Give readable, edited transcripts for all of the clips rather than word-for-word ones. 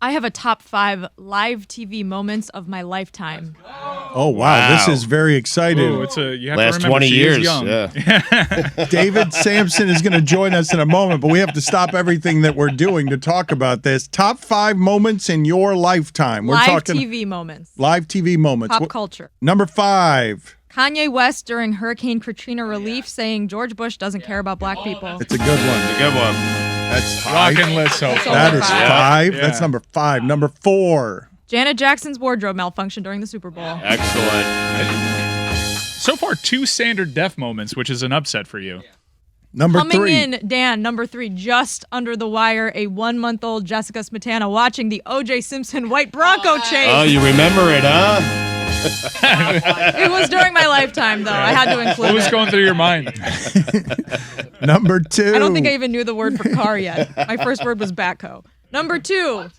I have a top 5 live TV moments of my lifetime. Oh, wow. This is very exciting. Ooh, you have Last to remember 20 she years. is young. Yeah. David Samson is going to join us in a moment, but we have to stop everything that we're doing to talk about this. Top 5 moments in your lifetime. We're live talking TV moments. live TV moments. Pop culture. Number 5. Kanye West during Hurricane Katrina relief saying George Bush doesn't care about black people. It's a good one. It's a good one. That's 5. Rockin' list so far. That is 5. Yeah. That's number 5. Number 4. Janet Jackson's wardrobe malfunction during the Super Bowl. Excellent. So far, 2 standard deaf moments, which is an upset for you. Number Coming 3. in, Dan, number 3, just under the wire, a 1-month-old Jessica Smetana watching the O.J. Simpson white Bronco chase. Oh, you remember it, huh? It was during my lifetime, though. I had to include What was it. going through your mind? Number 2. I don't think I even knew the word for car yet. My first word was backhoe. Number 2,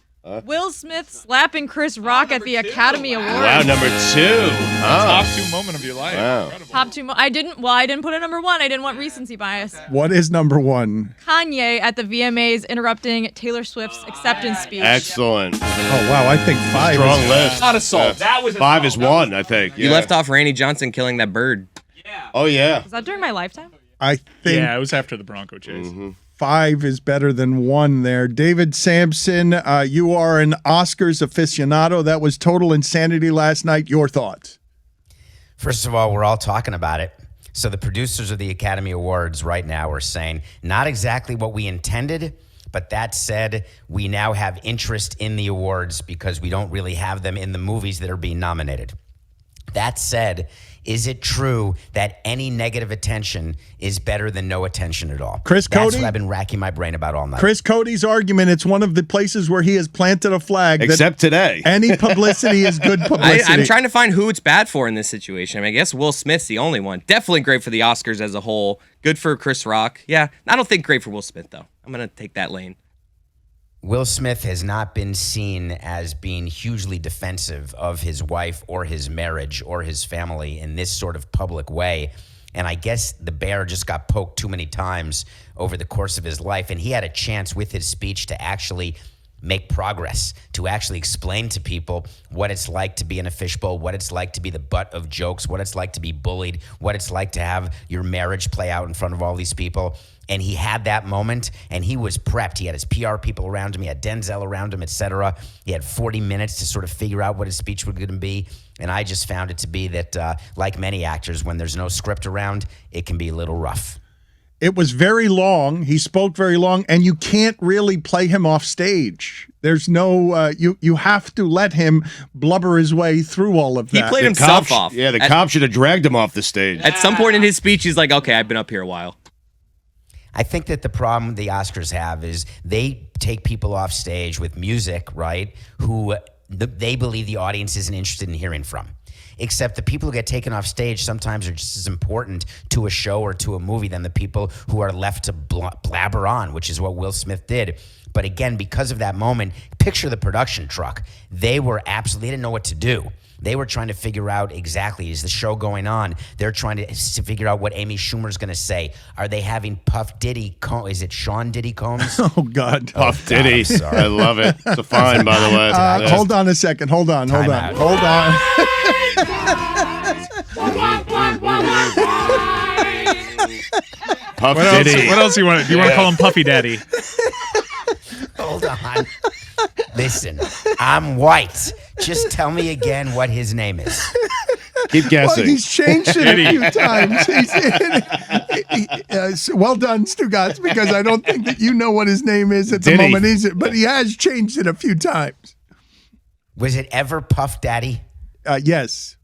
Will Smith slapping Chris Rock at the Academy Awards. Wow, number 2. Top 2 moment of your life. Wow. Incredible. Top 2. I didn't put it number 1. I didn't want recency bias. What is number 1? Kanye at the VMAs interrupting Taylor Swift's acceptance speech. Excellent. Oh, wow. I think 5 Strong is... list. Not assault. That was 5 is 1, I think. You Yeah. left off Randy Johnson killing that bird. Oh, yeah. Was that during my lifetime? I think Yeah, it was after the Bronco chase. 5 is better than 1 there. David Sampson, you are an Oscars aficionado. That was total insanity last night. Your thoughts? First of all, we're all talking about it. So the producers of the Academy Awards right now are saying not exactly what we intended, but that said, we now have interest in the awards because we don't really have them in the movies that are being nominated. That said, is it true that any negative attention is better than no attention at all? Chris That's Cody? what I've been racking my brain about all night. Chris Cody's argument, it's one of the places where he has planted a flag. that Except today. any publicity is good publicity. I'm trying to find who it's bad for in this situation. I mean, I guess Will Smith's the only one. Definitely great for the Oscars as a whole. Good for Chris Rock. Yeah, I don't think great for Will Smith, though. I'm going to take that lane. Will Smith has not been seen as being hugely defensive of his wife or his marriage or his family in this sort of public way. And I guess the bear just got poked too many times over the course of his life. And he had a chance with his speech to actually make progress, to actually explain to people what it's like to be in a fishbowl, what it's like to be the butt of jokes, what it's like to be bullied, what it's like to have your marriage play out in front of all these people. And he had that moment, and he was prepped. He had his PR people around him. He had Denzel around him, et cetera. He had 40 minutes to sort of figure out what his speech was going to be. And I just found it to be that, like many actors, when there's no script around, it can be a little rough. It was very long. He spoke very long, and you can't really play him off stage. There's no, you have to let him blubber his way through all of that. He played himself off. Yeah, the cop should have dragged him off the stage. At some point in his speech, he's like, okay, I've been up here a while. I think that the problem the Oscars have is they take people off stage with music, right, who they believe the audience isn't interested in hearing from. Except the people who get taken off stage sometimes are just as important to a show or to a movie than the people who are left to blabber on, which is what Will Smith did. But again, because of that moment, picture the production truck. They didn't know what to do. They were trying to figure out exactly, is the show going on? They're trying to figure out what Amy Schumer's going to say. Are they having Puff Diddy, is it Sean Diddy Combs? Oh, God. Puff Diddy. sorry. I love it. It's a fine, by the way. Yeah. Hold on a second. Hold on. Time out. Hold on. Puff What Diddy. else do you want? Do you want to call him Puffy Daddy? Hold on. Listen, I'm white. Just tell me again what his name is. Keep Well, guessing. he's changed it a few times. Well done, Stugotz, because I don't think that you know what his name is at the Diddy. moment. But he has changed it a few times. Was it ever Puff Daddy? Yes.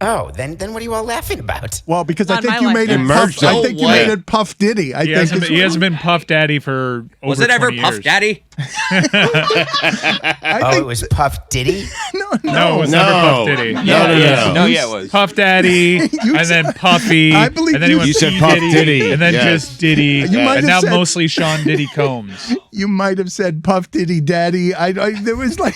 Oh, then what are you all laughing about? Well, because I Not think my you made it lifetime. Puff. I Emerged think you it. made it Puff Diddy. He hasn't been Puff Daddy for over Was it ever 20 Puff years. Daddy? It was Puff Diddy? No, it was never Puff Diddy. No. it was. Puff Daddy, and then Puffy, I believe and then he you was said P. Puff Diddy, Diddy. and then Yes. just Diddy, You might and have now said- mostly Sean Diddy Combs. You might have said Puff Diddy Daddy. There was like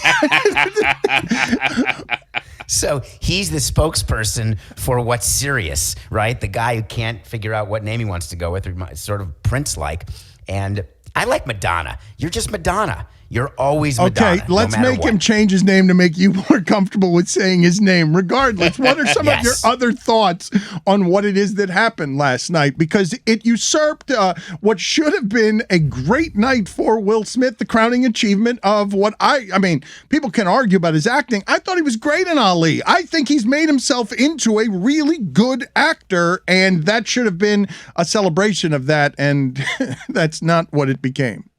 So he's the spokesperson for what's serious, right? The guy who can't figure out what name he wants to go with, or sort of Prince-like. And I like Madonna. You're just Madonna. You're always Madonna. Okay, let's no matter make what. him change his name to make you more comfortable with saying his name. Regardless, what are some of your Yes. other thoughts on what it is that happened last night? Because it usurped what should have been a great night for Will Smith, the crowning achievement of what I mean, people can argue about his acting. I thought he was great in Ali. I think he's made himself into a really good actor, and that should have been a celebration of that, and that's not what it became.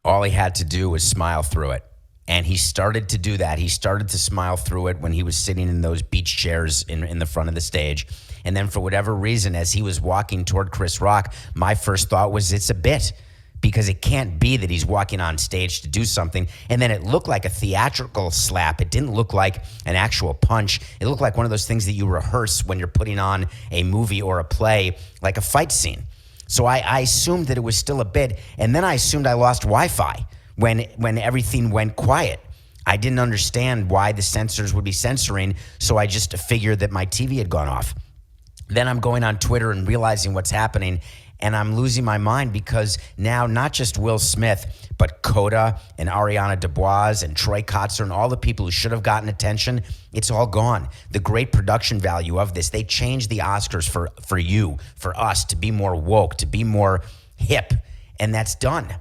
All he had to do was smile through it. And he started to do that. He started to smile through it when he was sitting in those beach chairs in the front of the stage. And then for whatever reason, as he was walking toward Chris Rock, my first thought was it's a bit. Because it can't be that he's walking on stage to do something. And then it looked like a theatrical slap. It didn't look like an actual punch. It looked like one of those things that you rehearse when you're putting on a movie or a play, like a fight scene. So I assumed that it was still a bit, and then I assumed I lost Wi-Fi when everything went quiet. I didn't understand why the censors would be censoring, so I just figured that my TV had gone off. Then I'm going on Twitter and realizing what's happening, and I'm losing my mind because now not just Will Smith, but Coda and Ariana DeBois and Troy Kotzer and all the people who should have gotten attention, it's all gone. The great production value of this, they changed the Oscars for you, for us, to be more woke, to be more hip, and that's done.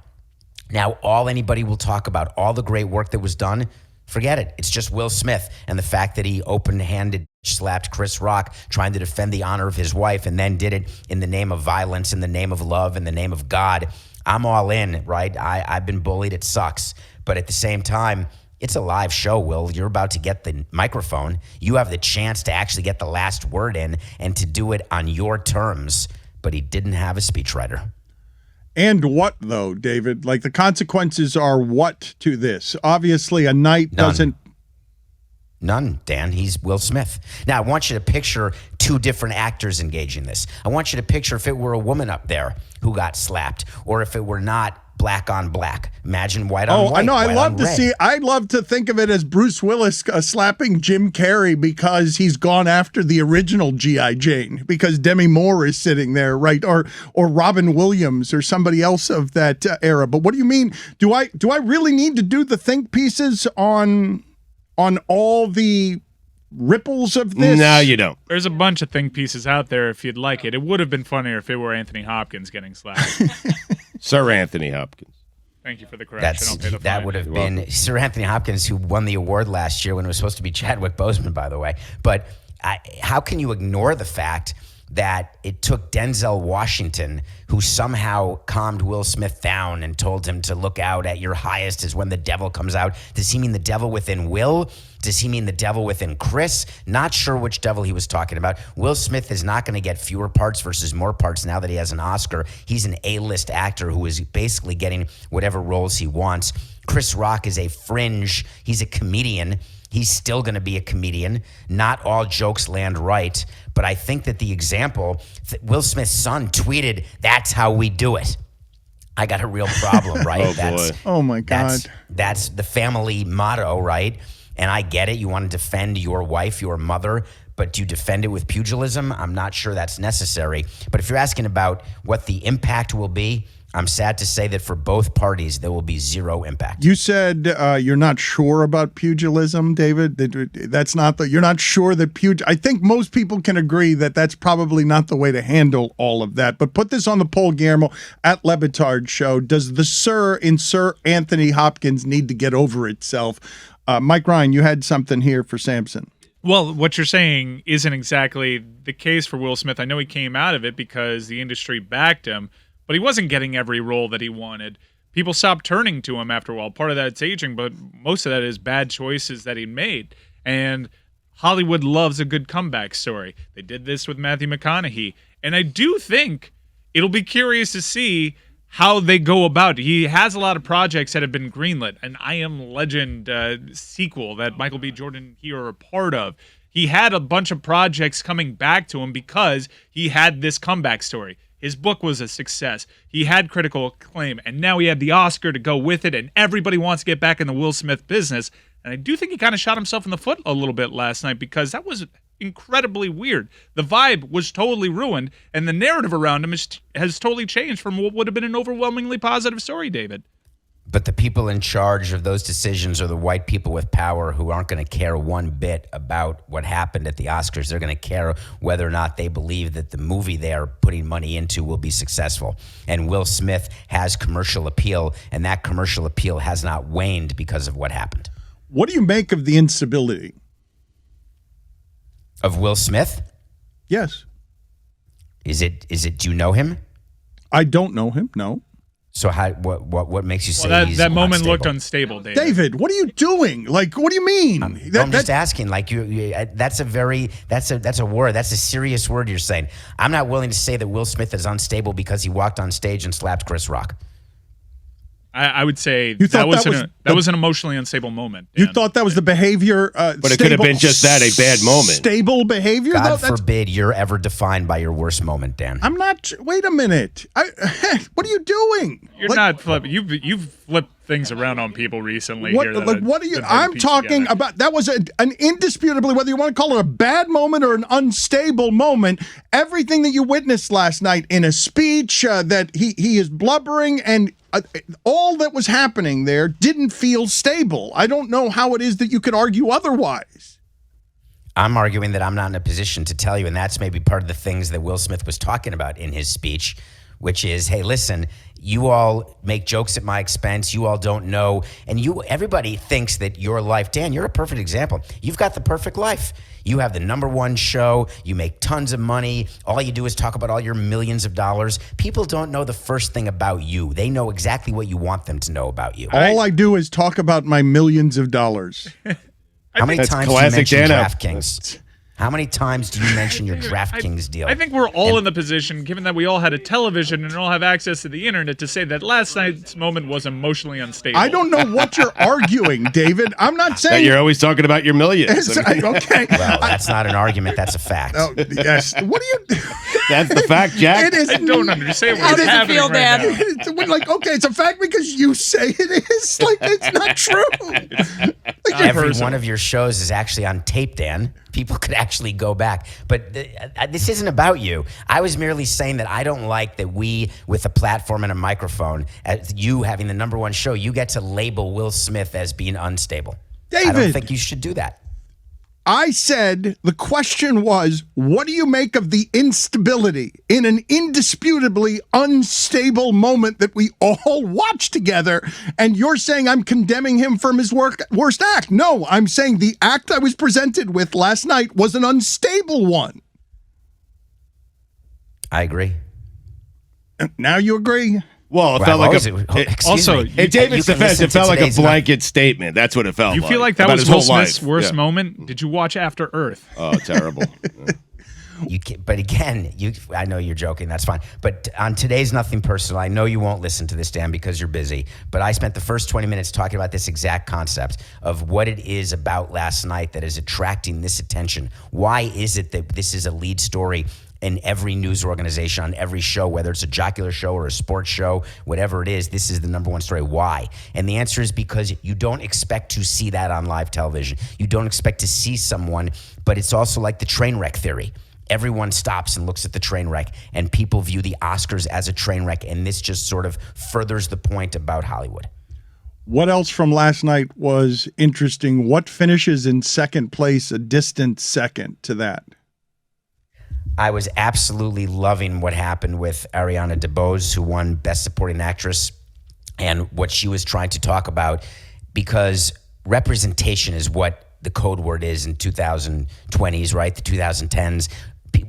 Now all anybody will talk about, all the great work that was done, forget it. It's just Will Smith and the fact that he open-handed slapped Chris Rock trying to defend the honor of his wife and then did it in the name of violence, in the name of love, in the name of God. I'm all in, right? I've been bullied. It sucks. But at the same time, it's a live show, Will. You're about to get the microphone. You have the chance to actually get the last word in and to do it on your terms. But he didn't have a speechwriter. And what, though, David? Like, the consequences are what to this? Obviously, a night doesn't... None, Dan. He's Will Smith. Now, I want you to picture two different actors engaging this. I want you to picture if it were a woman up there who got slapped, or if it were not black on black. Imagine white on white. I know. I'd I'd love to think of it as Bruce Willis slapping Jim Carrey because he's gone after the original G.I. Jane, because Demi Moore is sitting there, right? Or Robin Williams or somebody else of that era. But what do you mean? Do I really need to do the think pieces on all the ripples of this? No, you don't. There's a bunch of think pieces out there if you'd like it. It would have been funnier if it were Anthony Hopkins getting slapped. Sir Anthony Hopkins. Thank you for the correction. I'll pay the That fine. would have been Sir Anthony Hopkins, who won the award last year when it was supposed to be Chadwick Boseman, by the way. But how can you ignore the fact that it took Denzel Washington, who somehow calmed Will Smith down and told him to look out at your highest is when the devil comes out? Does he mean the devil within Will? Does he mean the devil within Chris? Not sure which devil he was talking about. Will Smith is not going to get fewer parts versus more parts now that he has an Oscar. He's an A-list actor who is basically getting whatever roles he wants. Chris Rock is a fringe. He's a comedian. He's still going to be a comedian. Not all jokes land right. But I think that the example, Will Smith's son tweeted, "That's how we do it." I got a real problem, right? Boy. Oh, my God. That's the family motto, right? And I get it. You want to defend your wife, your mother, but do you defend it with pugilism? I'm not sure that's necessary. But if you're asking about what the impact will be, I'm sad to say that for both parties, there will be zero impact. You said you're not sure about pugilism, David. That's not you're not sure that I think most people can agree that that's probably not the way to handle all of that. But put this on the poll, Guillermo, at LeBatard Show. Does the Sir in Sir Anthony Hopkins need to get over itself? Mike Ryan, you had something here for Samson. Well, what you're saying isn't exactly the case for Will Smith. I know he came out of it because the industry backed him, but he wasn't getting every role that he wanted. People stopped turning to him after a while. Part of that's aging, but most of that is bad choices that he made. And Hollywood loves a good comeback story. They did this with Matthew McConaughey. And I do think it'll be curious to see how they go about it. He has a lot of projects that have been greenlit. An I Am Legend sequel that Michael B. Jordan and he are a part of. He had a bunch of projects coming back to him because he had this comeback story. His book was a success. He had critical acclaim, and now he had the Oscar to go with it, and everybody wants to get back in the Will Smith business. And I do think he kind of shot himself in the foot a little bit last night because that was incredibly weird. The vibe was totally ruined, and the narrative around him has totally changed from what would have been an overwhelmingly positive story, David. But the people in charge of those decisions are the white people with power who aren't going to care one bit about what happened at the Oscars. They're going to care whether or not they believe that the movie they are putting money into will be successful. And Will Smith has commercial appeal, and that commercial appeal has not waned because of what happened. What do you make of the instability? Of Will Smith? Yes. Is it? Do you know him? I don't know him, no. So what makes you say he's that moment unstable? looked unstable, David? David, what are you doing? Like, what do you mean? I'm just asking. Like, that's a word. That's a serious word you're saying. I'm not willing to say that Will Smith is unstable because he walked on stage and slapped Chris Rock. I would say thought that was an emotionally unstable moment. You Dan. thought that was the behavior, But it could have been just that, a bad moment. Stable behavior? God That's- forbid you're ever defined by your worst moment, Dan. I'm not. Wait a minute. What are you doing? You're not flipping. You've flipped things around on people recently. What? Here Like, what are you? I'm talking about. That was an indisputably, whether you want to call it a bad moment or an unstable moment. Everything that you witnessed last night in a speech that he is blubbering and. All that was happening there didn't feel stable. I don't know how it is that you could argue otherwise. I'm arguing that I'm not in a position to tell you, and that's maybe part of the things that Will Smith was talking about in his speech, which is, hey, listen, you all make jokes at my expense. You all don't know. And everybody thinks that your life, Dan, you're a perfect example. You've got the perfect life. You have the #1 show. You make tons of money. All you do is talk about all your millions of dollars. People don't know the first thing about you. They know exactly what you want them to know about you. All I do is talk about my millions of dollars. How many That's times do you classic mention Dano. DraftKings? How many times do you mention your DraftKings deal? I think we're all in the position, given that we all had a television and all have access to the internet, to say that last night's moment was emotionally unstable. I don't know what you're arguing, David. I'm not That saying you're always talking about your millions. I mean, okay. Well, that's not an argument. That's a fact. Oh, yes. What do you? that's the fact, Jack. It is. I don't understand How what's does it happening feel, right Dan? now. It's like, okay, it's a fact because you say it is. Like, it's not true. Every one of your shows is actually on tape, Dan. People could actually go back. But this isn't about you. I was merely saying that I don't like that we, with a platform and a microphone, as you having the #1 show, you get to label Will Smith as being unstable. I don't David. think you should do that. I said the question was, what do you make of the instability in an indisputably unstable moment that we all watched together? And you're saying I'm condemning him from his worst act. No, I'm saying the act I was presented with last night was an unstable one. I agree. Now you agree? Well, it Well, felt I've like always- excuse also, me. in David's You can defense, listen it felt to like a today's blanket statement. That's what it felt You like. feel like that About was his Will whole Smith's life. worst Yeah. moment? Did you watch After Earth? Oh, terrible. But again, I know you're joking. That's fine. But on today's Nothing Personal, I know you won't listen to this, Dan, because you're busy. But I spent the first 20 minutes talking about this exact concept of what it is about last night that is attracting this attention. Why is it that this is a lead story in every news organization, on every show, whether it's a jocular show or a sports show, whatever it is, this is the #1 story. Why? And the answer is because you don't expect to see that on live television. You don't expect to see someone, but it's also like the train wreck theory. Everyone stops and looks at the train wreck, and people view the Oscars as a train wreck, and this just sort of furthers the point about Hollywood. What else from last night was interesting? What finishes in second place, a distant second to that? I was absolutely loving what happened with Ariana DeBose, who won Best Supporting Actress, and what she was trying to talk about, because representation is what the code word is in 2020s, right? The 2010s.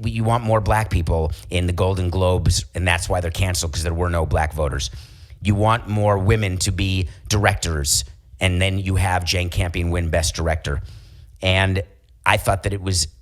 You want more black people in the Golden Globes, and that's why they're canceled, because there were no black voters. You want more women to be directors, and then you have Jane Campion win Best Director. And I thought that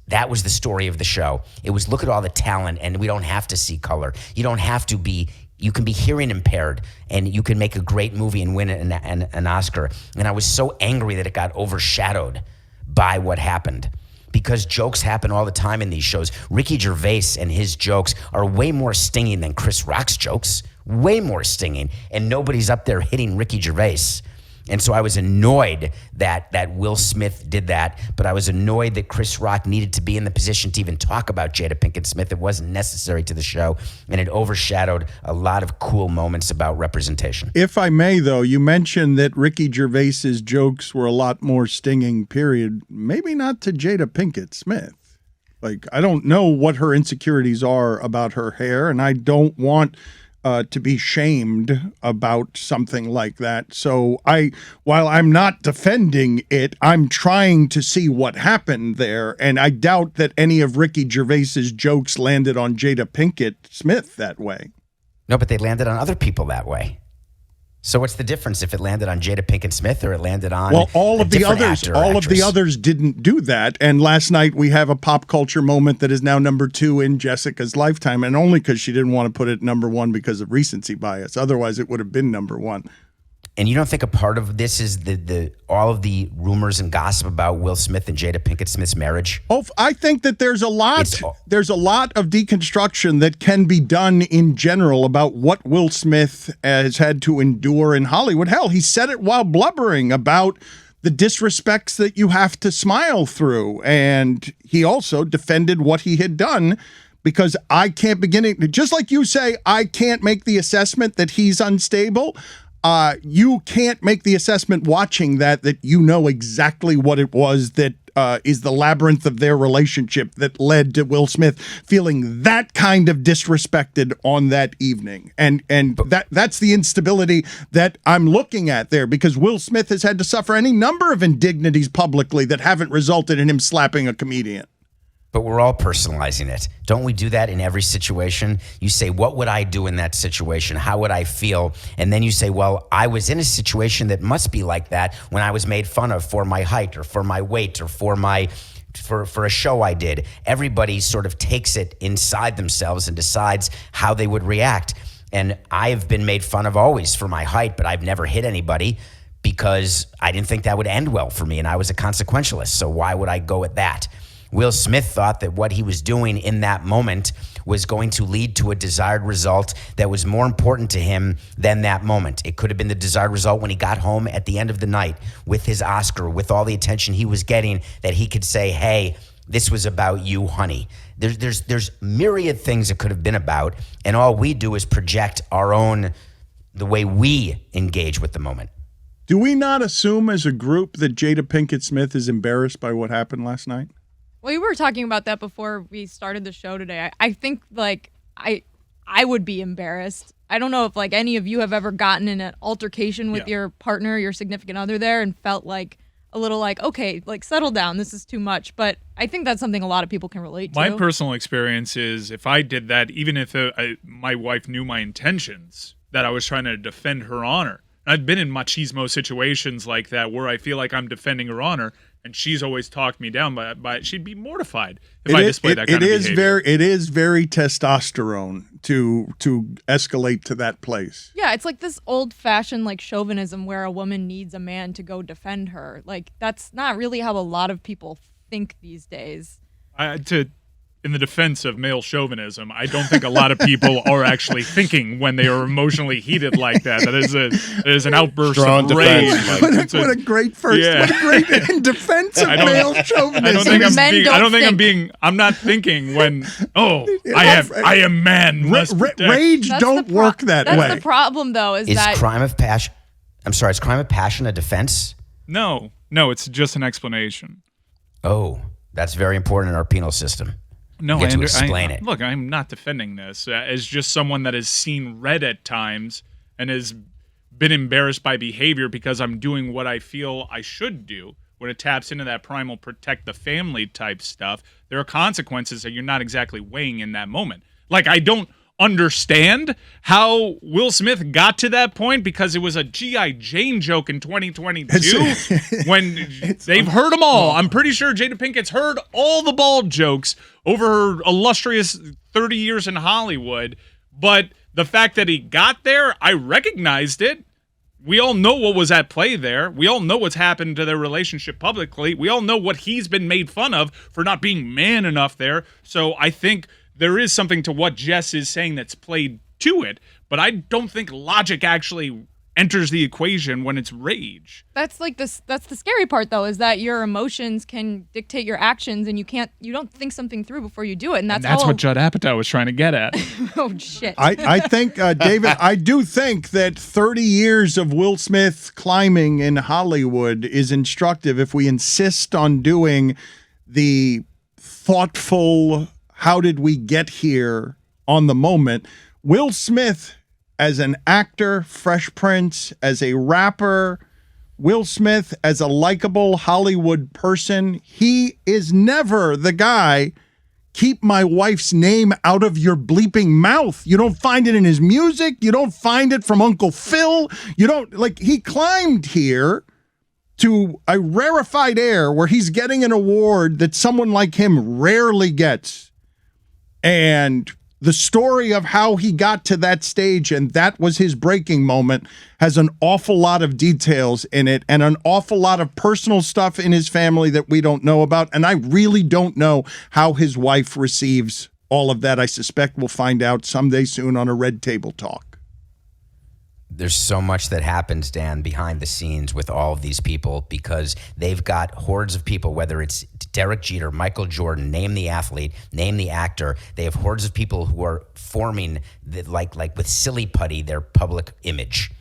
that was the story of the show. It was, look at all the talent, and we don't have to see color. You don't have to be, you can be hearing impaired, and you can make a great movie and win an Oscar. And I was so angry that it got overshadowed by what happened, because jokes happen all the time in these shows. Ricky Gervais and his jokes are way more stinging than Chris Rock's jokes, way more stinging, and nobody's up there hitting Ricky Gervais. And so I was annoyed that Will Smith did that, but I was annoyed that Chris Rock needed to be in the position to even talk about Jada Pinkett Smith. It wasn't necessary to the show, and it overshadowed a lot of cool moments about representation. If I may, though, you mentioned that Ricky Gervais's jokes were a lot more stinging, period. Maybe not to Jada Pinkett Smith. Like, I don't know what her insecurities are about her hair, and I don't want to be shamed about something like that. So while I'm not defending it, I'm trying to see what happened there. And I doubt that any of Ricky Gervais's jokes landed on Jada Pinkett Smith that way. No, but they landed on other people that way. So what's the difference if it landed on Jada Pinkett Smith or it landed on all of the others didn't do that. And last night we have a pop culture moment that is now number 2 in Jessica's lifetime, and only because she didn't want to put it number 1 because of recency bias. Otherwise, it would have been number 1. And you don't think a part of this is the all of the rumors and gossip about Will Smith and Jada Pinkett Smith's marriage? Oh, I think that there's a lot of deconstruction that can be done in general about what Will Smith has had to endure in Hollywood. Hell, he said it while blubbering about the disrespects that you have to smile through. And he also defended what he had done, because I can't just like you say, I can't make the assessment that he's unstable. You can't make the assessment watching that you know exactly what it was that is the labyrinth of their relationship that led to Will Smith feeling that kind of disrespected on that evening. And that's the instability that I'm looking at there, because Will Smith has had to suffer any number of indignities publicly that haven't resulted in him slapping a comedian. But we're all personalizing it. Don't we do that in every situation? You say, what would I do in that situation? How would I feel? And then you say, well, I was in a situation that must be like that when I was made fun of for my height or for my weight or for a show I did. Everybody sort of takes it inside themselves and decides how they would react. And I've been made fun of always for my height, but I've never hit anybody because I didn't think that would end well for me, and I was a consequentialist. So why would I go at that? Will Smith thought that what he was doing in that moment was going to lead to a desired result that was more important to him than that moment. It could have been the desired result when he got home at the end of the night with his Oscar, with all the attention he was getting, that he could say, hey, this was about you, honey. There's myriad things it could have been about, and all we do is project the way we engage with the moment. Do we not assume as a group that Jada Pinkett Smith is embarrassed by what happened last night? Well, we were talking about that before we started the show today. I think, like, I would be embarrassed. I don't know if, like, any of you have ever gotten in an altercation with your partner, your significant other there, and felt like a little like, okay, like, settle down. This is too much. But I think that's something a lot of people can relate to. My personal experience is if I did that, even if my wife knew my intentions, that I was trying to defend her honor. I've been in machismo situations like that where I feel like I'm defending her honor, and she's always talked me down by she'd be mortified if I displayed that kind of behavior. It is very testosterone to escalate to that place. Yeah, it's like this old-fashioned like chauvinism where a woman needs a man to go defend her. Like, that's not really how a lot of people think these days. In the defense of male chauvinism, I don't think a lot of people are actually thinking when they are emotionally heated like that. That is an outburst Strong of rage. defense, What a great first. Yeah. What a great in defense of male chauvinism. I'm not thinking when, I am man. Rage don't work that way. That's the problem, though, is that crime of passion. I'm sorry, is crime of passion a defense? No, it's just an explanation. Oh, that's very important in our penal system. No, you get to explain it. Look, I'm not defending this as just someone that has seen red at times and has been embarrassed by behavior because I'm doing what I feel I should do. When it taps into that primal protect the family type stuff, there are consequences that you're not exactly weighing in that moment. Like, I don't understand how Will Smith got to that point because it was a G.I. Jane joke in 2022 when they've heard them all. I'm pretty sure Jada Pinkett's heard all the bald jokes over her illustrious 30 years in Hollywood. But the fact that he got there, I recognized it. We all know what was at play there. We all know what's happened to their relationship publicly. We all know what he's been made fun of for not being man enough there. So I think there is something to what Jess is saying that's played to it, but I don't think logic actually enters the equation when it's rage. That's like this. That's the scary part, though, is that your emotions can dictate your actions, and you don't think something through before you do it, and that's what Judd Apatow was trying to get at. Oh shit! I think, David, I do think that 30 years of Will Smith climbing in Hollywood is instructive if we insist on doing the thoughtful, how did we get here on the moment. Will Smith, as an actor, Fresh Prince, as a rapper, Will Smith as a likable Hollywood person, he is never the guy, keep my wife's name out of your bleeping mouth. You don't find it in his music. You don't find it from Uncle Phil. You don't, like, he climbed here to a rarefied air where he's getting an award that someone like him rarely gets. And the story of how he got to that stage and that was his breaking moment has an awful lot of details in it and an awful lot of personal stuff in his family that we don't know about. And I really don't know how his wife receives all of that. I suspect we'll find out someday soon on a Red Table Talk. There's so much that happens, Dan, behind the scenes with all of these people because they've got hordes of people, whether it's Derek Jeter, Michael Jordan, name the athlete, name the actor. They have hordes of people who are forming, like with silly putty, their public image.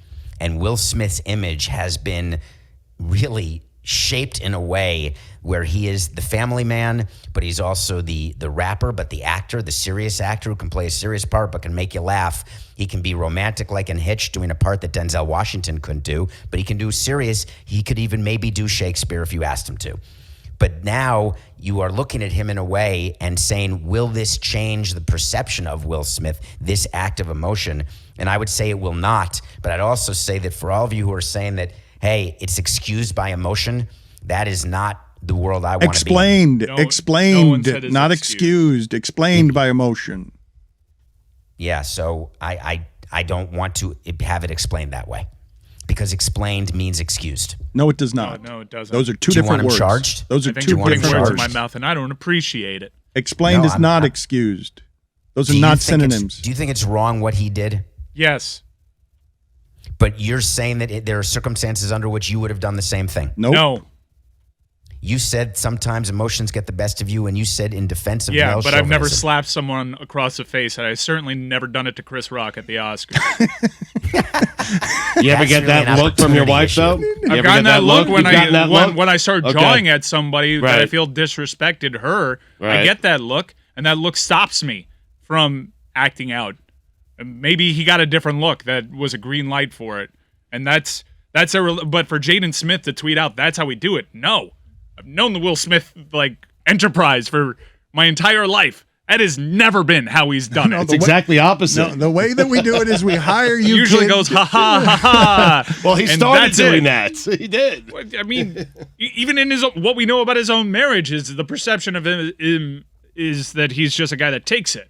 And Will Smith's image has been really shaped in a way where he is the family man, but he's also the rapper, but the actor, the serious actor who can play a serious part but can make you laugh. He can be romantic like in Hitch, doing a part that Denzel Washington couldn't do, but he can do serious. He could even maybe do Shakespeare if you asked him to. But now you are looking at him in a way and saying, will this change the perception of Will Smith, this act of emotion? And I would say it will not, but I'd also say that for all of you who are saying that, hey, it's excused by emotion, that is not the world I want to be. Explained, No one said it's not excused, explained by emotion. Yeah, so I don't want to have it explained that way because explained means excused. No, it does not. No, it doesn't. Those are two Do you different want him words. charged? Those are I think two you're putting different words words. in my mouth, and I don't appreciate it. Explained No, is not excused. Those are Do you not think synonyms. do you think it's wrong what he did? Yes. But you're saying that there are circumstances under which you would have done the same thing. Nope. No. You said sometimes emotions get the best of you, and you said in defense of Yeah, male but I've never chauvinism. slapped someone across the face, and I've certainly never done it to Chris Rock at the Oscars. You ever That's get really that an look from your opportunity wife, issue. though? You I've ever gotten get that look when You've gotten that look? when I start Okay. jawing at somebody that I Right. feel disrespected her. I Right. get that look, and that look stops me from acting out. And maybe he got a different look that was a green light for it, and but for Jaden Smith to tweet out that's how we do it. No, I've known the Will Smith enterprise for my entire life. That has never been how he's done it. It's exactly opposite. No, the way that we do it is we hire you. He usually kid- goes ha ha ha ha. Well, he and started that's doing it. that. He did. I mean, even in what we know about his own marriage is the perception of him is that he's just a guy that takes it.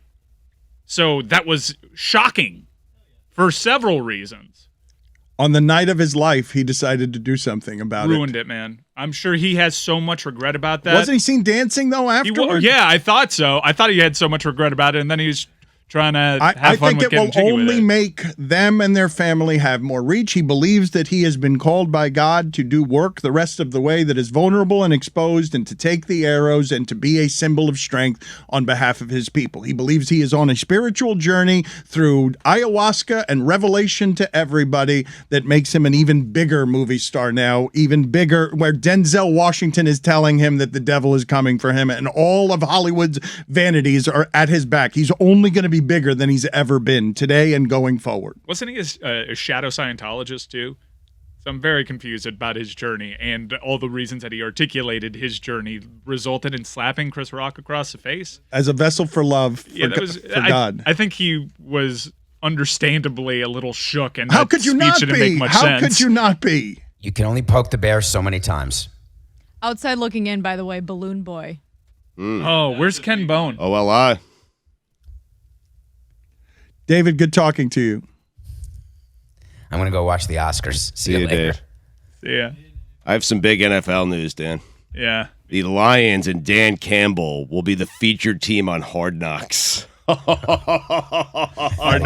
So that was shocking for several reasons. On the night of his life, he decided to do something about Ruined it, man. I'm sure he has so much regret about that. Wasn't he seen dancing though afterwards? Yeah, I thought so. I thought he had so much regret about it, and then he was trying to I have fun think with it will getting jiggy with only it. make them and their family have more reach. He believes that he has been called by God to do work the rest of the way that is vulnerable and exposed and to take the arrows and to be a symbol of strength on behalf of his people. He believes he is on a spiritual journey through ayahuasca and revelation to everybody that makes him an even bigger movie star now, even bigger, where Denzel Washington is telling him that the devil is coming for him and all of Hollywood's vanities are at his back. He's only going to be bigger than he's ever been today and going forward. Wasn't he a shadow Scientologist too? So I'm very confused about his journey, and all the reasons that he articulated his journey resulted in slapping Chris Rock across the face. As a vessel for love for, for God. I think he was understandably a little shook, and How that could you speech not didn't be? make much How sense. could you not be? You can only poke the bear so many times. Outside looking in, by the way, Balloon Boy. Oh, where's Ken Bone? OLI. David, good talking to you. I'm going to go watch the Oscars. See you you, later. Dave. Yeah, I have some big NFL news, Dan. yeah. The Lions and Dan Campbell will be the featured team on Hard Knocks. Hard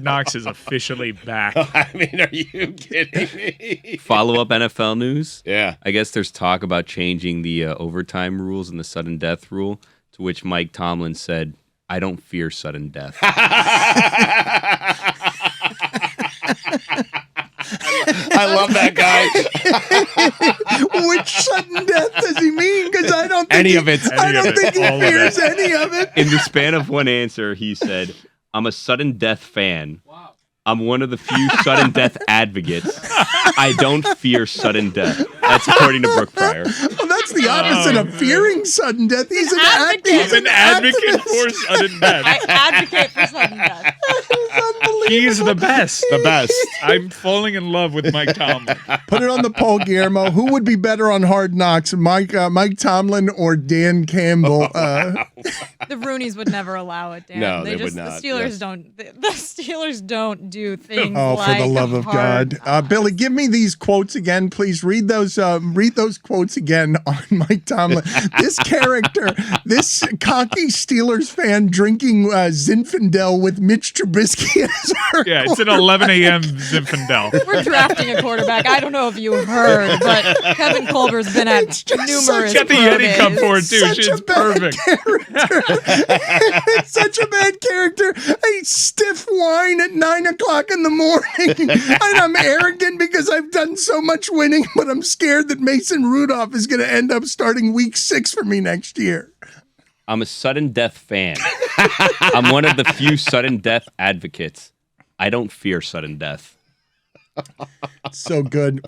Knocks is officially back. I mean, are you kidding me? Follow-up NFL news. Yeah. I guess there's talk about changing the overtime rules and the sudden death rule, to which Mike Tomlin said, I don't fear sudden death. I love that guy. Which sudden death does he mean? Because I don't think Any of it. I don't think he All of fears it. any of it. In the span of one answer, he said, I'm a sudden death fan. Wow. I'm one of the few sudden death advocates. I don't fear sudden death. That's according to Brooke Pryor. Well, that's the opposite of fearing sudden death. He's an advocate. I'm an advocate for sudden death. I advocate for sudden death. He's the best. The best. I'm falling in love with Mike Tomlin. Put it on the poll, Guillermo. Who would be better on Hard Knocks, Mike Tomlin or Dan Campbell? The Roonies would never allow it, Dan. No, they would not. The Steelers Yes. don't. The Steelers don't do things. Oh, like for the love of Hard God, Billy, give me these quotes again, please. Read those quotes again on Mike Tomlin. This character, this cocky Steelers fan drinking Zinfandel with Mitch Trubisky as her. Yeah, it's an 11 a.m. Zinfandel. We're drafting a quarterback. I don't know if you heard, but Kevin Colbert's been at It's just numerous. Got the pro Yeti cup days. for it, too. Such a She's bad perfect. character. It's such a bad character. I stiff wine at 9 o'clock in the morning, and I'm arrogant because I've done so much winning, but I'm scared that Mason Rudolph is going to end up starting week 6 for me next year. I'm a sudden death fan. I'm one of the few sudden death advocates. I don't fear sudden death. So good.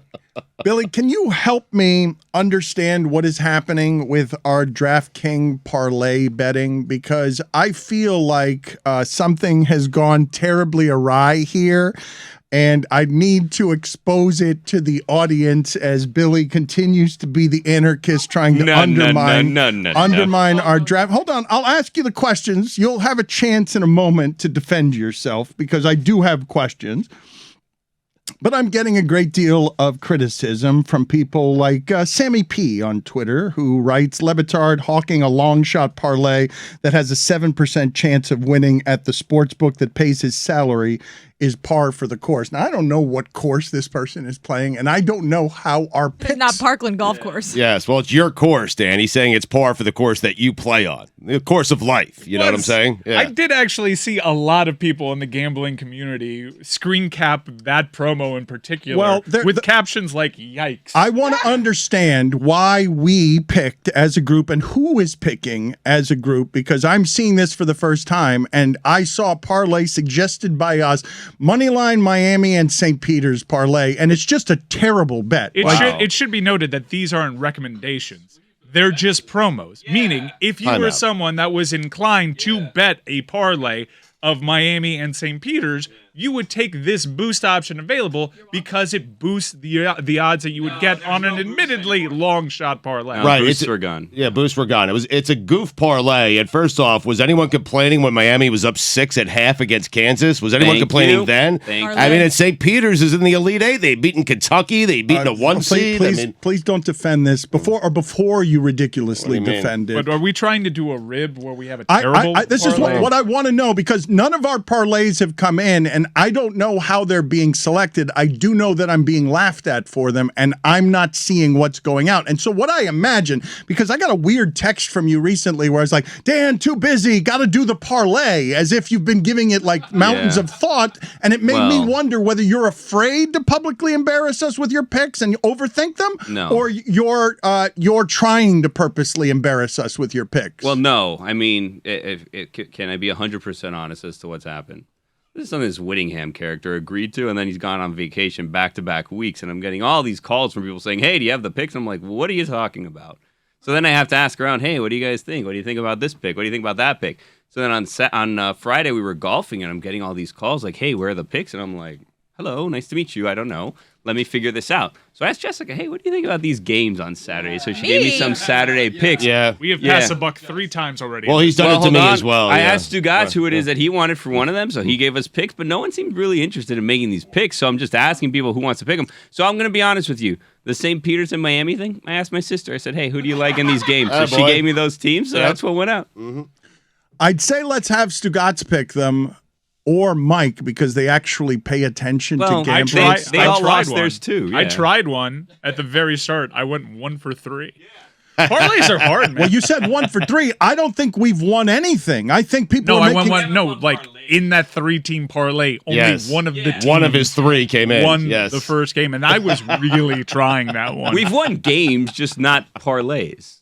Billy, can you help me understand what is happening with our DraftKings parlay betting? Because I feel like something has gone terribly awry here, and I need to expose it to the audience as Billy continues to be the anarchist trying to undermine our draft. Hold on. I'll ask you the questions. You'll have a chance in a moment to defend yourself because I do have questions. But I'm getting a great deal of criticism from people like Sammy P on Twitter, who writes, LeBatard hawking a long shot parlay that has a 7% chance of winning at the sports book that pays his salary is par for the course. Now, I don't know what course this person is playing, and I don't know how our picks... It's not Parkland Golf Course. Yes, well, it's your course, Dan. He's saying it's par for the course that you play on. The course of life. You know what I'm saying? Yeah. I did actually see a lot of people in the gambling community screen cap that promo in particular with captions like, yikes. I want to understand why we picked as a group and who is picking as a group, because I'm seeing this for the first time, and I saw a parlay suggested by us, Moneyline Miami and St. Peter's parlay, and it's just a terrible bet. It should be noted that these aren't recommendations. They're just promos, meaning if you were someone that was inclined to bet a parlay of Miami and St. Peter's, you would take this boost option available because it boosts the odds that you would get on an admittedly long shot parlay. Right, boosts were gone. Yeah, boosts were gone. It's a goof parlay. And first off, was anyone complaining when Miami was up 6 at half against Kansas? Was anyone complaining then? I mean, and St. Peter's is in the Elite Eight. They've beaten Kentucky. They've beaten a 1 seed. Please don't defend this before you ridiculously defend it. But are we trying to do a rib where we have a terrible This is what I want to know, because none of our parlays have come in, and I don't know how they're being selected. I do know that I'm being laughed at for them, and I'm not seeing what's going out. And so what I imagine, because I got a weird text from you recently where I was like, Dan, too busy, got to do the parlay, as if you've been giving it like mountains of thought, and it made me wonder whether you're afraid to publicly embarrass us with your picks and overthink them, or you're trying to purposely embarrass us with your picks. Well, no. I mean, can I be 100% honest as to what's happened? This is something this Whittingham character agreed to, and then he's gone on vacation back-to-back weeks, and I'm getting all these calls from people saying, hey, do you have the picks? I'm like, well, what are you talking about? So then I have to ask around, hey, what do you guys think? What do you think about this pick? What do you think about that pick? So then on Friday, we were golfing, and I'm getting all these calls like, hey, where are the picks? And I'm like, hello, nice to meet you. I don't know. Let me figure this out. So I asked Jessica, hey, what do you think about these games on Saturday? So she gave me some Saturday picks. Yeah. We have passed the buck 3 times already. Well, he's done it to me as well. I asked Stugotz who it is that he wanted for one of them, so he gave us picks, but no one seemed really interested in making these picks, so I'm just asking people who wants to pick them. So I'm going to be honest with you. The St. Peter's and Miami thing, I asked my sister, I said, hey, who do you like in these games? So she gave me those teams, so that's what went out. Mm-hmm. I'd say let's have Stugotz pick them or Mike because they actually pay attention to gambling. They all lost theirs too. Yeah. I tried one at the very start. I went 1 for 3. Parlays are hard, man. Well, you said 1 for 3. I don't think we've won anything. I think people are making... like in that 3-team parlay, only one of the teams one of his 3 came in. Won the first game, and I was really trying that one. We've won games, just not parlays.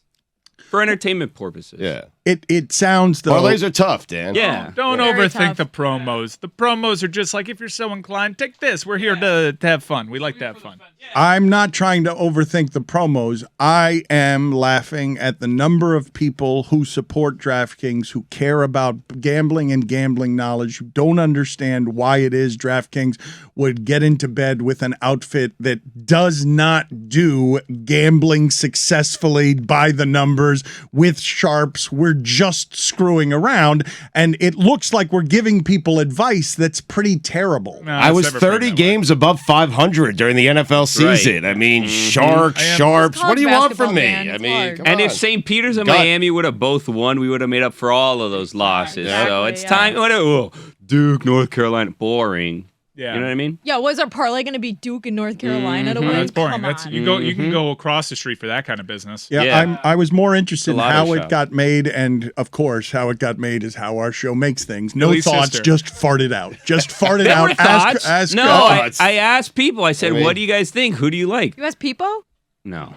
For entertainment purposes. Yeah. It sounds though. Parlays are tough, Dan. Yeah. Don't Very overthink tough. the promos. The promos are just like, if you're so inclined, take this. We're here to have fun. We like to have fun. I'm not trying to overthink the promos. I am laughing at the number of people who support DraftKings, who care about gambling and gambling knowledge, who don't understand why it is DraftKings would get into bed with an outfit that does not do gambling successfully by the numbers with sharps. We're just screwing around, and it looks like we're giving people advice that's pretty terrible. No, I was it's never 30 been that games above 500 during the NFL season. I mean, sharks, sharps. What do you want from me? Man, I it's mean, hard. come And on. if St. Peter's and Miami would have both won, we would have made up for all of those losses. So Exactly, it's yeah. time. Duke, North Carolina, boring. Yeah. You know what I mean? Yeah, was our parlay going to be Duke and North Carolina to win? That's boring. Come That's on. you can go across the street for that kind of business. Yeah, Yeah. I was more interested in It's a how lotto it shop. got made, and of course, how it got made is how our show makes things. No Billy's thoughts, sister. just farted out. Just farted There were out. thoughts. Ask no, thoughts. I asked people. I said, what do you guys think? Who do you like? You asked Peepo? No.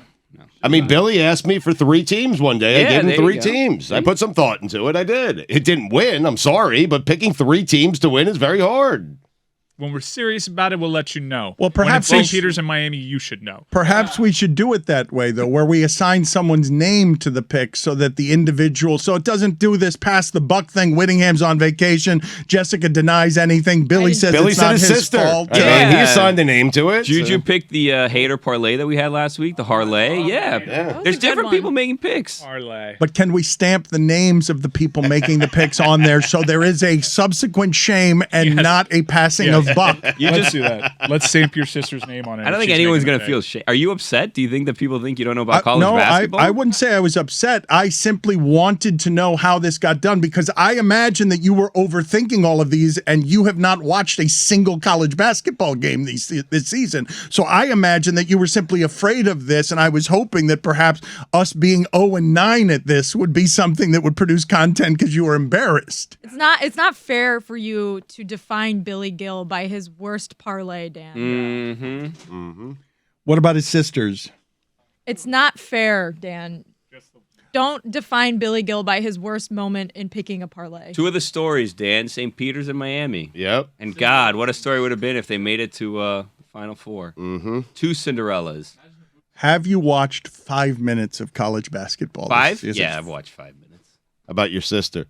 I mean, Billy asked me for 3 teams one day. Yeah, I gave him there 3 you go. teams. I put some thought into it. I did. It didn't win. I'm sorry, but picking 3 teams to win is very hard. When we're serious about it, we'll let you know. Well, perhaps when we it's St. sh- Peter's and Miami, you should know. Perhaps we should do it that way, though, where we assign someone's name to the pick so that the individual, so it doesn't do this pass the buck thing. Whittingham's on vacation. Jessica denies anything. Billy says Billy it's said not his his sister. fault. I mean, Yeah. he assigned a name to it. Juju so- picked the hater parlay that we had last week, the Harley. Yeah. That was There's a good different one. people making picks. Parlay. But can we stamp the names of the people making the picks on there so there is a subsequent shame and not a passing of buck? Let's do that. Let's stamp your sister's name on it. I don't think She's anyone's making going the to feel pick. shame. Are you upset? Do you think that people think you don't know about college no, basketball? I wouldn't say I was upset. I simply wanted to know how this got done because I imagine that you were overthinking all of these and you have not watched a single college basketball game this season. So I imagine that you were simply afraid of this, and I was hoping that perhaps us being 0-9 at this would be something that would produce content because you were embarrassed. It's not fair for you to define Billy Gill by his worst parlay, Dan. What about his sisters? It's not fair, Dan. Don't define Billy Gill by his worst moment in picking a parlay. 2 of the stories, Dan, St. Peter's and Miami. Yep. And God, what a story would have been if they made it to Final Four. 2 Cinderellas. Have you watched 5 minutes of college basketball? 5? This Yeah, season? I've watched 5 minutes. About your sister.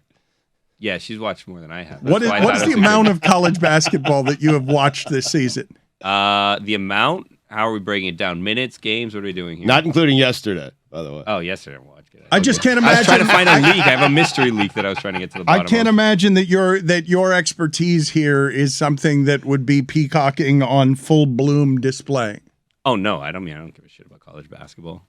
Yeah, she's watched more than I have. What's the amount of college basketball that you have watched this season? The amount? How are we breaking it down? Minutes, games? What are we doing here? Not including yesterday, by the way. Oh, yesterday I watched it. I just can't I was trying imagine. to find a leak. I have a mystery leak that I was trying to get to the bottom I can't of. imagine that your expertise here is something that would be peacocking on full bloom display. Oh, no. I don't give a shit about college basketball.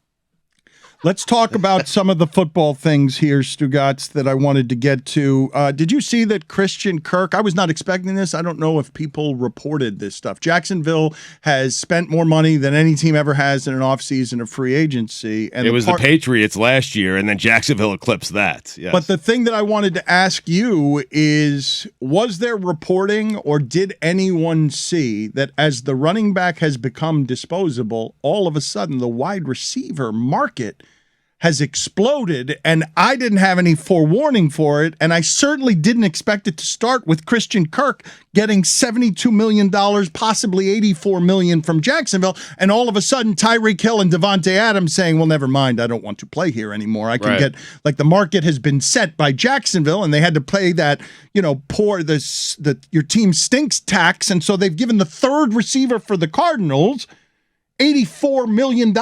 Let's talk about some of the football things here, Stugotz, that I wanted to get to. Did you see that Christian Kirk? I was not expecting this. I don't know if people reported this stuff. Jacksonville has spent more money than any team ever has in an offseason of free agency. And It was the Patriots last year, and then Jacksonville eclipsed that. Yes. But the thing that I wanted to ask you is, was there reporting or did anyone see that as the running back has become disposable, all of a sudden the wide receiver market has exploded, and I didn't have any forewarning for it, and I certainly didn't expect it to start with Christian Kirk getting $72 million, possibly $84 million from Jacksonville, and all of a sudden Tyreek Hill and Devontae Adams saying, well, never mind, I don't want to play here anymore. I can get, like, the market has been set by Jacksonville, and they had to play that, your team stinks tax, and so they've given the third receiver for the Cardinals $84 million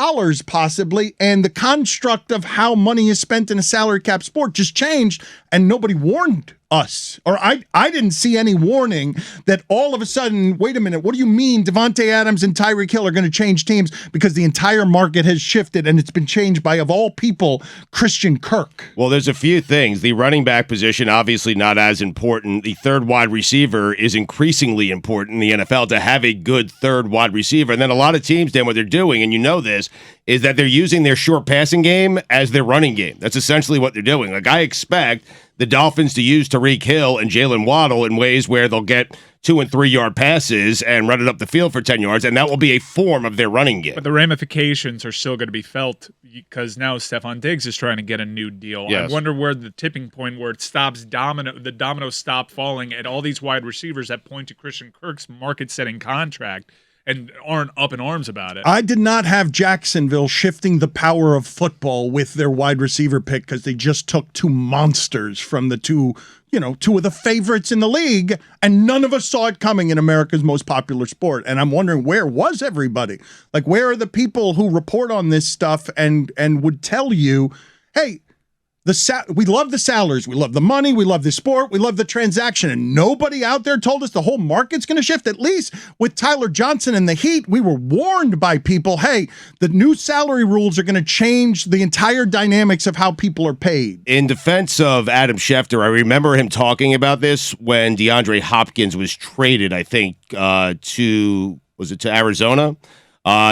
possibly, and the construct of how money is spent in a salary cap sport just changed, and nobody warned us. Or I didn't see any warning that all of a sudden, wait a minute, what do you mean Devontae Adams and Tyreek Hill are going to change teams? Because the entire market has shifted, and it's been changed by, of all people, Christian Kirk. Well, there's a few things. The running back position, obviously not as important. The third wide receiver is increasingly important in the NFL to have a good third wide receiver. And then a lot of teams, Dan, what they're doing, and you know this, is that they're using their short passing game as their running game. That's essentially what they're doing. Like, I expect the Dolphins to use Tyreek Hill and Jalen Waddle in ways where they'll get 2 and 3 yard passes and run it up the field for 10 yards, and that will be a form of their running game. But the ramifications are still going to be felt because now Stephon Diggs is trying to get a new deal. Yes. I wonder where the tipping point where it stops the dominoes stop falling at all these wide receivers that point to Christian Kirk's market-setting contract and aren't up in arms about it. I did not have Jacksonville shifting the power of football with their wide receiver pick because they just took two monsters from the two of the favorites in the league, and none of us saw it coming in America's most popular sport. And I'm wondering, where was everybody? Like, where are the people who report on this stuff and would tell you, hey, we love the salaries, we love the money, we love the sport, we love the transaction, and nobody out there told us the whole market's going to shift. At least with Tyler Johnson and the Heat, we were warned by people, hey, the new salary rules are going to change the entire dynamics of how people are paid. In defense of Adam Schefter, I remember him talking about this when DeAndre Hopkins was traded, I think, to Arizona?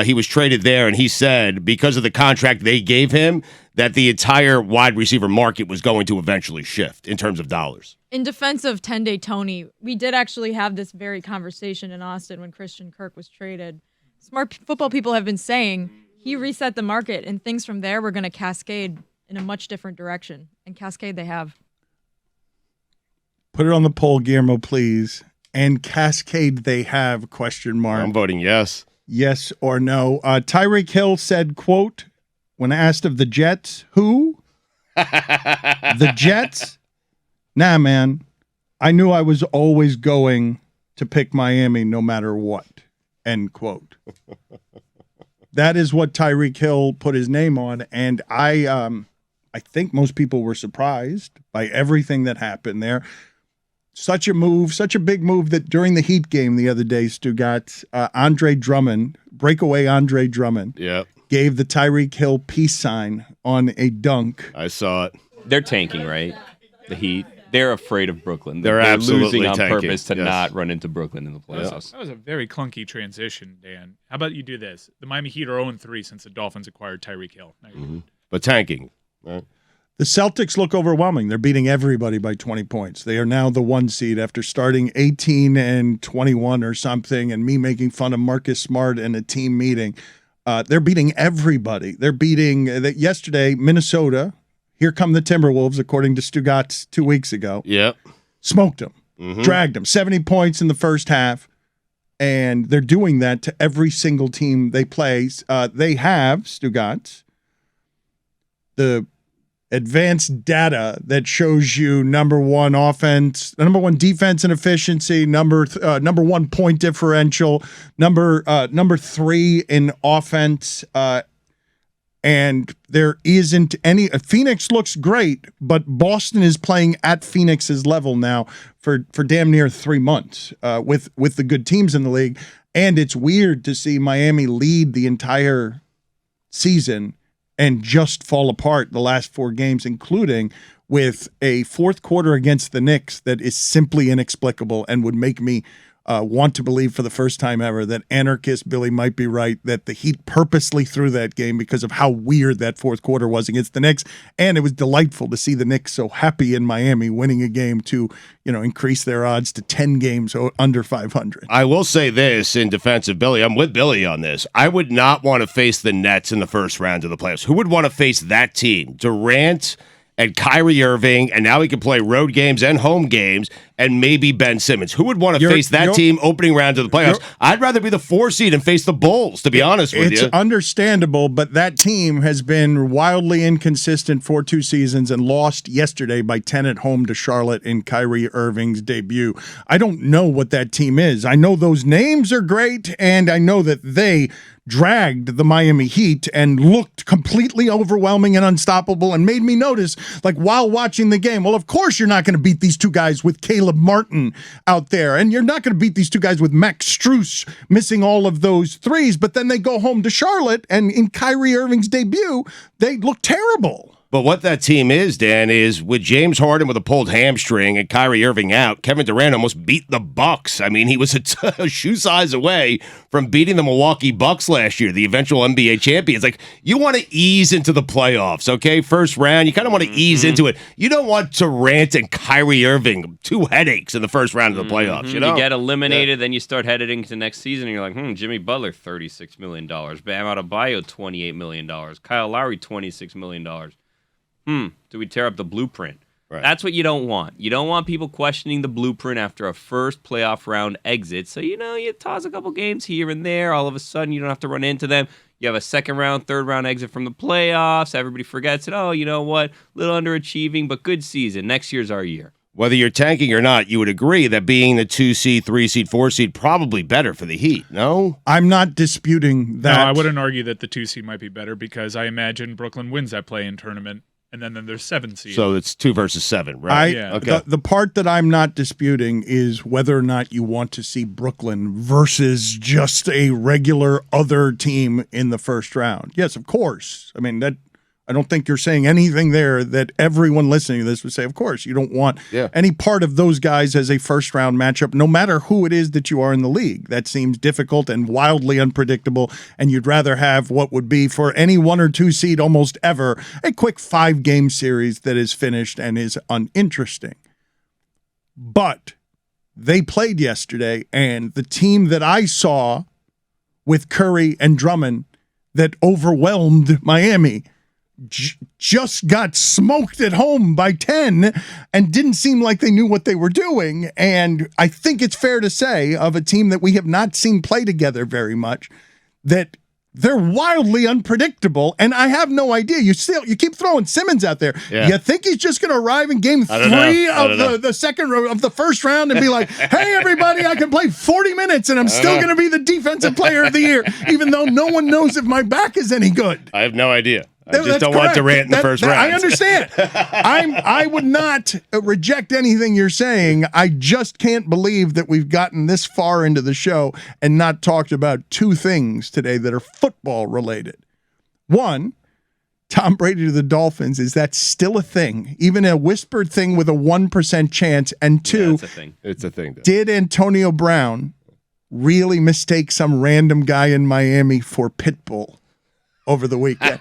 He was traded there, and he said because of the contract they gave him, that the entire wide receiver market was going to eventually shift in terms of dollars. In defense of 10-Day Tony, we did actually have this very conversation in Austin when Christian Kirk was traded. Smart football people have been saying he reset the market, and things from there were going to cascade in a much different direction. And cascade they have. Put it on the poll, Guillermo, please. And cascade they have, ? I'm voting yes. Yes or no. Tyreek Hill said, quote, when asked of the Jets, who? The Jets? Nah, man. I knew I was always going to pick Miami no matter what. End quote. That is what Tyreek Hill put his name on, and I think most people were surprised by everything that happened there. Such a move, such a big move that during the Heat game the other day, Stugotz, breakaway Andre Drummond, yep, gave the Tyreek Hill peace sign on a dunk. I saw it. They're tanking, right? The Heat. They're afraid of Brooklyn. They're absolutely losing on tanking. purpose to not run into Brooklyn in the playoffs. That was a very clunky transition, Dan. How about you do this? The Miami Heat are 0-3 since the Dolphins acquired Tyreek Hill. But tanking. Right? The Celtics look overwhelming. They're beating everybody by 20 points. They are now the 1 seed after starting 18-21 or something, and me making fun of Marcus Smart in a team meeting. They're beating everybody. They're beating yesterday, Minnesota. Here come the Timberwolves, according to Stugotz 2 weeks ago. Yep. Smoked them, dragged them. 70 points in the first half, and they're doing that to every single team they play. They have, Stugotz, the advanced data that shows you number one defense and efficiency, number one point differential, number 3 in offense, and there isn't any. Phoenix looks great, but Boston is playing at Phoenix's level now for damn near 3 months with the good teams in the league, and it's weird to see Miami lead the entire season and just fall apart the last 4 games, including with a fourth quarter against the Knicks that is simply inexplicable and would make me want to believe for the first time ever that anarchist Billy might be right, that the Heat purposely threw that game because of how weird that fourth quarter was against the Knicks. And it was delightful to see the Knicks so happy in Miami winning a game to, increase their odds to 10 games under 500. I will say this in defense of Billy. I'm with Billy on this. I would not want to face the Nets in the first round of the playoffs. Who would want to face that team? Durant and Kyrie Irving, and now he can play road games and home games, and maybe Ben Simmons. Who would want to face that team opening round to the playoffs? I'd rather be the 4 seed and face the Bulls, to be honest with you. It's understandable, but that team has been wildly inconsistent for 2 seasons and lost yesterday by 10 at home to Charlotte in Kyrie Irving's debut. I don't know what that team is. I know those names are great, and I know that they dragged the Miami Heat and looked completely overwhelming and unstoppable and made me notice, like, while watching the game, well, of course you're not going to beat these 2 guys with Caleb Martin out there, and you're not going to beat these 2 guys with Max Strus missing all of those threes, but then they go home to Charlotte, and in Kyrie Irving's debut, they look terrible. But what that team is, Dan, is with James Harden with a pulled hamstring and Kyrie Irving out, Kevin Durant almost beat the Bucks. I mean, he was a shoe size away from beating the Milwaukee Bucks last year, the eventual NBA champions. Like, you want to ease into the playoffs, okay? First round, you kind of want to ease into it. You don't want Durant and Kyrie Irving, 2 headaches in the first round of the playoffs, you know? You get eliminated, then you start headed into next season, and you're like, Jimmy Butler, $36 million. Bam Adebayo, $28 million. Kyle Lowry, $26 million. Do we tear up the blueprint? Right. That's what you don't want. You don't want people questioning the blueprint after a first playoff round exit. So, you toss a couple games here and there. All of a sudden, you don't have to run into them. You have a second round, third round exit from the playoffs. Everybody forgets it. Oh, you know what? Little underachieving, but good season. Next year's our year. Whether you're tanking or not, you would agree that being the 2 seed, 3 seed, 4 seed probably better for the Heat, no? I'm not disputing that. No, I wouldn't argue that the 2 seed might be better because I imagine Brooklyn wins that play-in tournament. And then there's 7 seed. So it's 2 versus 7, right? Okay. The part that I'm not disputing is whether or not you want to see Brooklyn versus just a regular other team in the first round. Yes, of course. I mean, I don't think you're saying anything there that everyone listening to this would say, of course, you don't want any part of those guys as a first-round matchup, no matter who it is that you are in the league. That seems difficult and wildly unpredictable, and you'd rather have what would be, for any 1 or 2 seed almost ever, a quick 5-game series that is finished and is uninteresting. But they played yesterday, and the team that I saw with Curry and Drummond that overwhelmed Miami just got smoked at home by 10 and didn't seem like they knew what they were doing. And I think it's fair to say, of a team that we have not seen play together very much, that they're wildly unpredictable, and I have no idea. You keep throwing Simmons out there. Yeah. You think he's just going to arrive in game 3 of the second of the first round and be like, "Hey, everybody, I can play 40 minutes, and I'm still going to be the defensive player of the year, even though no one knows if my back is any good." I have no idea. I just don't want Durant in the first round. I understand. I would not reject anything you're saying. I just can't believe that we've gotten this far into the show and not talked about 2 things today that are football related. One, Tom Brady to the Dolphins. Is that still a thing? Even a whispered thing with a 1% chance? And 2, it's a thing. It's a thing. Did Antonio Brown really mistake some random guy in Miami for Pitbull over the weekend?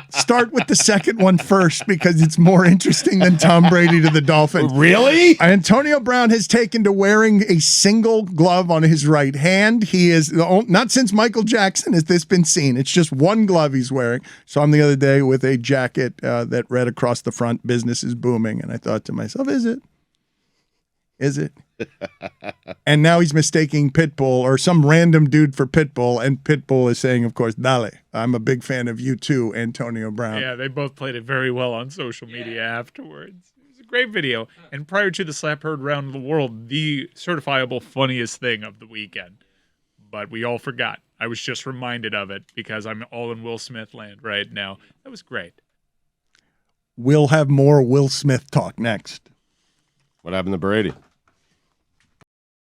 Start with the second one first, because it's more interesting than Tom Brady to the Dolphins. Really? Antonio Brown has taken to wearing a single glove on his right hand. He is not since Michael Jackson has this been seen. It's just one glove he's wearing. Saw him the other day with a jacket that read across the front, "Business is booming." And I thought to myself, is it? Is it? And now he's mistaking Pitbull or some random dude for Pitbull, and Pitbull is saying, of course, "Dale, I'm a big fan of you too, Antonio Brown." Yeah, they both played it very well on social media afterwards. It was a great video. And prior to the slap heard around the world, the certifiable funniest thing of the weekend. But we all forgot. I was just reminded of it because I'm all in Will Smith land right now. That was great. We'll have more Will Smith talk next. What happened to Brady?